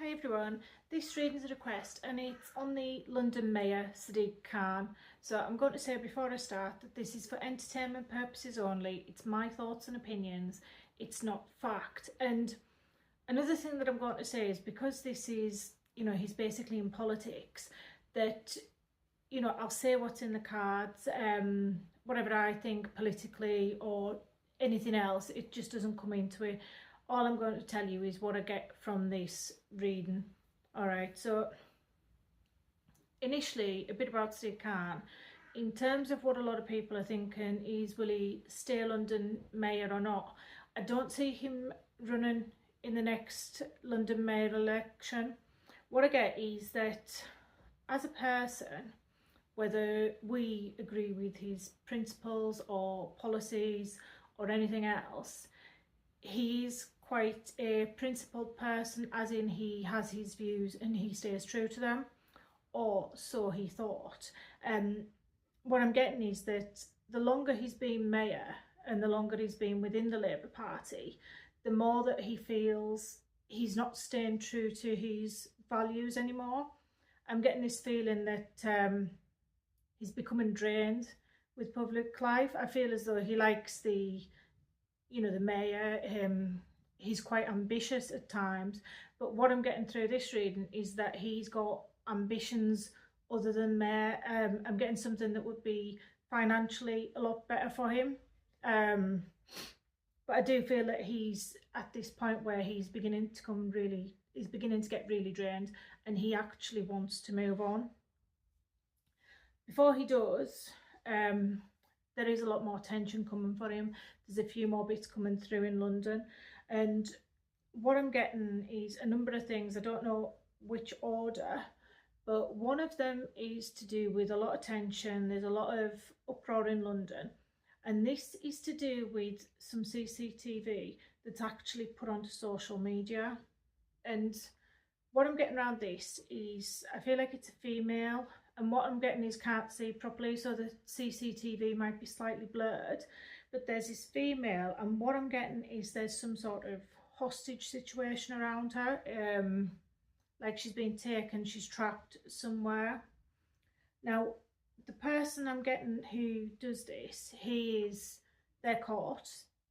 Hi everyone, this reading is a request and it's on the London Mayor Sadiq Khan. So I'm going to say before I start that this is for entertainment purposes only. It's my thoughts and opinions, it's not fact. And another thing that I'm going to say is because this is, he's basically in politics, that, I'll say what's in the cards, whatever I think politically or anything else, it just doesn't come into it. All I'm going to tell you is what I get from this reading. Alright, so initially a bit about Sadiq Khan. In terms of what a lot of people are thinking is, will he stay London Mayor or not? I don't see him running in the next London Mayor election. What I get is that as a person, whether we agree with his principles or policies or anything else, he's quite a principled person, as in he has his views and he stays true to them, or so he thought. What I'm getting is that the longer he's been mayor and the longer he's been within the Labour Party, the more that he feels he's not staying true to his values anymore. I'm getting this feeling that he's becoming drained with public life. I feel as though he likes the mayor. He's quite ambitious at times, but what I'm getting through this reading is that he's got ambitions other than mayor. I'm getting something that would be financially a lot better for him, but I do feel that he's at this point where he's beginning to get really drained and he actually wants to move on. Before he does, there is a lot more tension coming for him. There's a few more bits coming through in London, and what I'm getting is a number of things. I don't know which order, but one of them is to do with a lot of tension. There's a lot of uproar in London, and this is to do with some CCTV that's actually put onto social media. And what I'm getting around this is I feel like it's a female, and what I'm getting is can't see properly, so the CCTV might be slightly blurred, but there's this female, and what I'm getting is there's some sort of hostage situation around her, like she's been taken, she's trapped somewhere. Now the person I'm getting who does this, they're caught,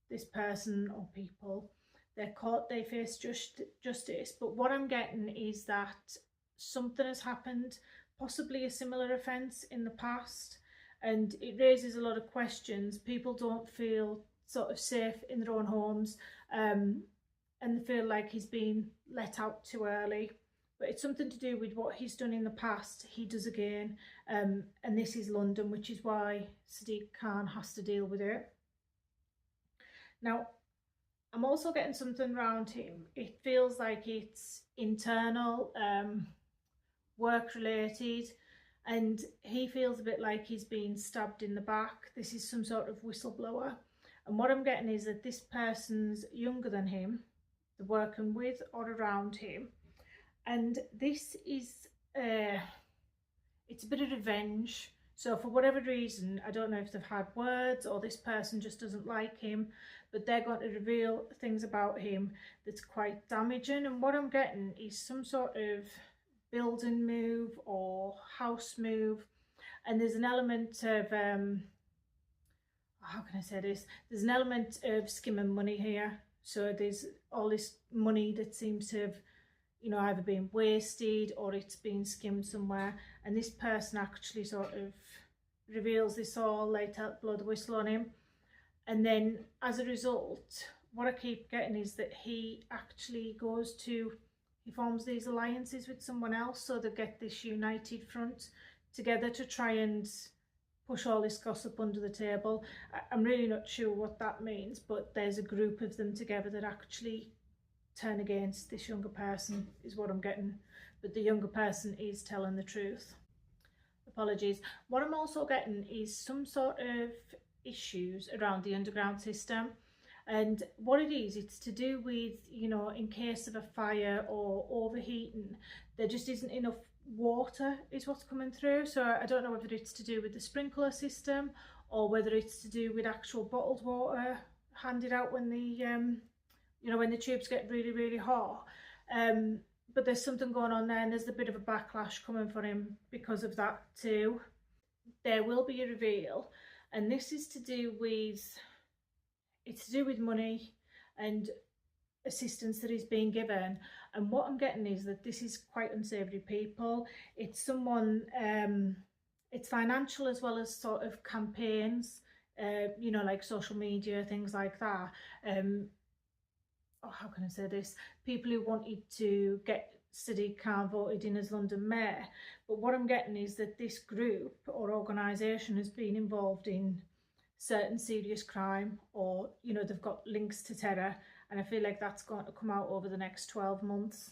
this person or people, they're caught, they face justice, but what I'm getting is that something has happened, possibly a similar offence in the past, and it raises a lot of questions. People don't feel sort of safe in their own homes, and they feel like he's been let out too early, but it's something to do with what he's done in the past, he does again, and this is London, which is why Sadiq Khan has to deal with it. Now I'm also getting something around him. It feels like it's internal, work related, and he feels a bit like he's been stabbed in the back. This is some sort of whistleblower, and what I'm getting is that this person's younger than him, they're working with or around him, and this is it's a bit of revenge. So for whatever reason, I don't know if they've had words or this person just doesn't like him, but they're going to reveal things about him that's quite damaging. And what I'm getting is some sort of building move or house move, and there's an element of how can I say this, there's an element of skimming money here. So there's all this money that seems to have either been wasted or it's been skimmed somewhere, and this person actually sort of reveals this all, they blow the whistle on him, and then as a result what I keep getting is that he actually he forms these alliances with someone else, so they get this united front together to try and push all this gossip under the table. I'm really not sure what that means, but there's a group of them together that actually turn against this younger person, is what I'm getting, but the younger person is telling the truth. Apologies. What I'm also getting is some sort of issues around the underground system, and what it is, it's to do with, in case of a fire or overheating, there just isn't enough water is what's coming through. So I don't know whether it's to do with the sprinkler system or whether it's to do with actual bottled water handed out when the when the tubes get really hot. but there's something going on there, and there's a bit of a backlash coming for him because of that too. There will be a reveal, and this is to do with, it's to do with money and assistance that is being given. And what I'm getting is that this is quite unsavoury people. It's someone, it's financial as well as sort of campaigns, you know, like social media, things like that. Oh, how can I say this? People who wanted to get Sadiq Khan voted in as London Mayor. But what I'm getting is that this group or organisation has been involved in certain serious crime, or, you know, they've got links to terror. And I feel like that's going to come out over the next 12 months.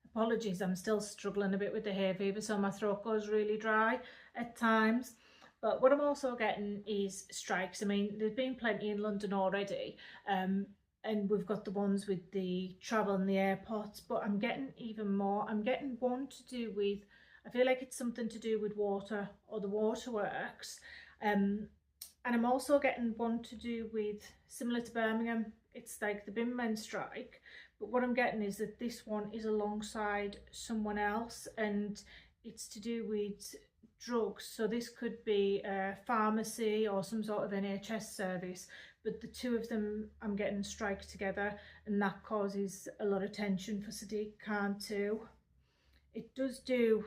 Apologies, I'm still struggling a bit with the hay fever, so my throat goes really dry at times. But what I'm also getting is strikes. I mean, there's been plenty in London already, and we've got the ones with the travel and the airports, but I'm getting even more. I'm getting one to do with, I feel like it's something to do with water or the waterworks. And I'm also getting one to do with, similar to Birmingham, it's like the bin men strike. But what I'm getting is that this one is alongside someone else, and it's to do with drugs. So this could be a pharmacy or some sort of NHS service, but the two of them I'm getting strike together, and that causes a lot of tension for Sadiq Khan too. It does do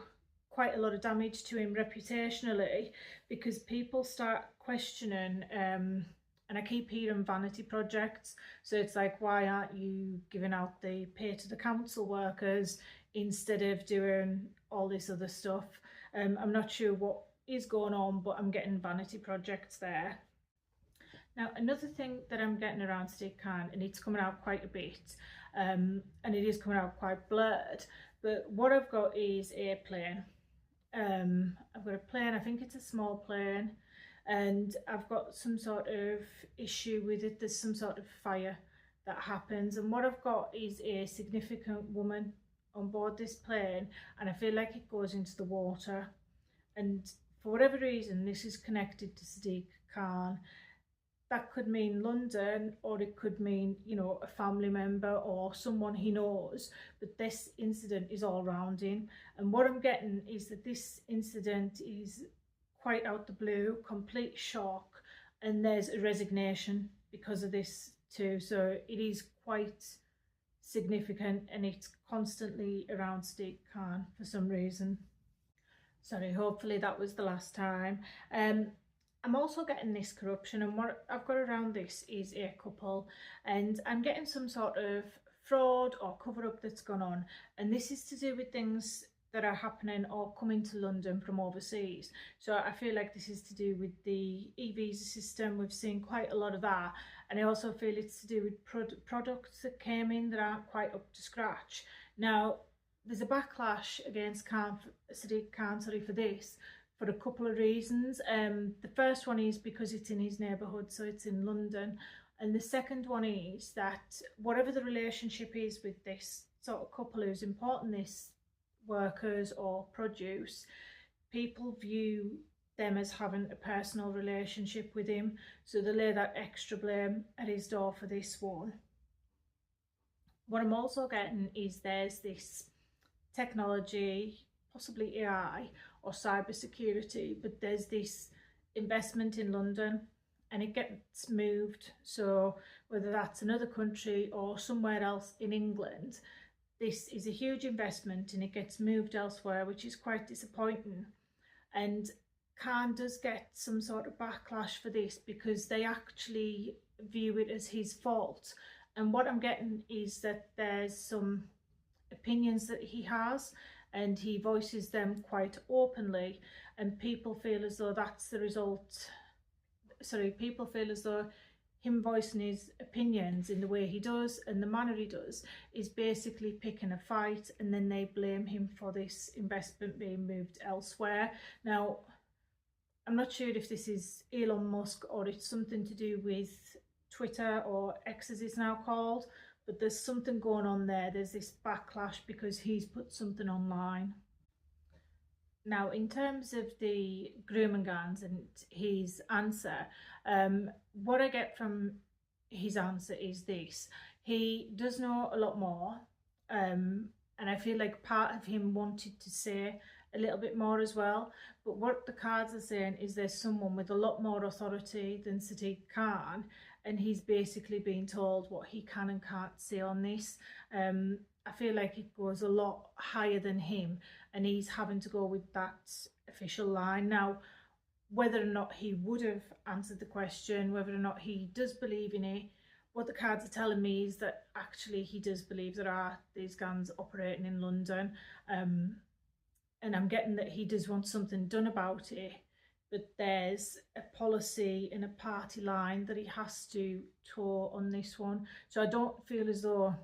quite a lot of damage to him reputationally, because people start questioning, and I keep hearing vanity projects. So it's like, why aren't you giving out the pay to the council workers instead of doing all this other stuff? I'm not sure what is going on, but I'm getting vanity projects there. Now, another thing that I'm getting around Sadiq Khan, and it's coming out quite a bit, and it is coming out quite blurred, but what I've got is a plane. I've got a plane, I think it's a small plane, and I've got some sort of issue with it. There's some sort of fire that happens, and what I've got is a significant woman on board this plane, and I feel like it goes into the water, and for whatever reason this is connected to Sadiq Khan. That could mean London, or it could mean, you know, a family member or someone he knows, but this incident is all around him. And what I'm getting is that this incident is quite out the blue, complete shock, and there's a resignation because of this too. So it is quite significant, and it's constantly around Sadiq Khan for some reason. Sorry, hopefully that was the last time. I'm also getting this corruption, and what I've got around this is a couple, and I'm getting some sort of fraud or cover up that's gone on, and this is to do with things that are happening or coming to London from overseas. So I feel like this is to do with the e-visa system. We've seen quite a lot of that, and I also feel it's to do with products that came in that aren't quite up to scratch. Now, there's a backlash against Sadiq Khan, for this, for a couple of reasons. The first one is because it's in his neighbourhood, so it's in London. And the second one is that whatever the relationship is with this sort of couple who's importing this workers or produce, people view them as having a personal relationship with him. So they lay that extra blame at his door for this one. What I'm also getting is there's this technology, possibly AI or cyber security, but there's this investment in London and it gets moved. So whether that's another country or somewhere else in England, this is a huge investment and it gets moved elsewhere, which is quite disappointing. And Khan does get some sort of backlash for this because they actually view it as his fault. And what I'm getting is that there's some opinions that he has, and he voices them quite openly, and people feel as though that's the result. Sorry, people feel as though him voicing his opinions in the way he does and the manner he does is basically picking a fight, and then they blame him for this investment being moved elsewhere. Now, I'm not sure if this is Elon Musk or it's something to do with Twitter, or X as it's now called, but there's something going on there. There's this backlash because he's put something online. Now, in terms of the grooming gangs and his answer, what I get from his answer is this: he does know a lot more And I feel like part of him wanted to say a little bit more as well. But what the cards are saying is there's someone with a lot more authority than Sadiq Khan, and he's basically being told what he can and can't say on this. I feel like it goes a lot higher than him, and he's having to go with that official line. Now, whether or not he would have answered the question, whether or not he does believe in it, what the cards are telling me is that actually he does believe there are these gangs operating in London. And I'm getting that he does want something done about it, but there's a policy and a party line that he has to toe on this one. So I don't feel as though,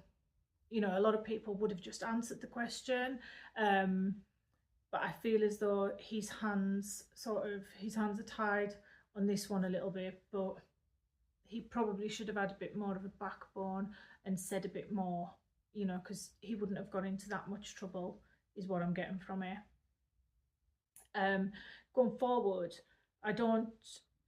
you know, a lot of people would have just answered the question. But I feel as though his hands are tied on this one a little bit, but he probably should have had a bit more of a backbone and said a bit more, you know, because he wouldn't have got into that much trouble, is what I'm getting from here. Going forward, I don't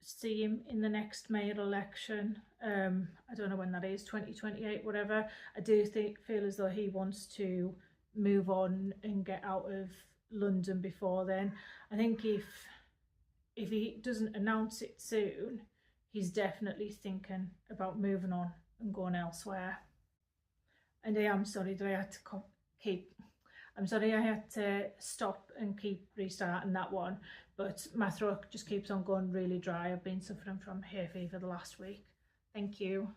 see him in the next mayor election. I don't know when that is, 2028, whatever. I do feel as though he wants to move on and get out of London before then. I think if he doesn't announce it soon, he's definitely thinking about moving on and going elsewhere. And I am sorry that I had to I'm sorry I had to stop and keep restarting that one, but my throat just keeps on going really dry. I've been suffering from hay fever the last week. Thank you.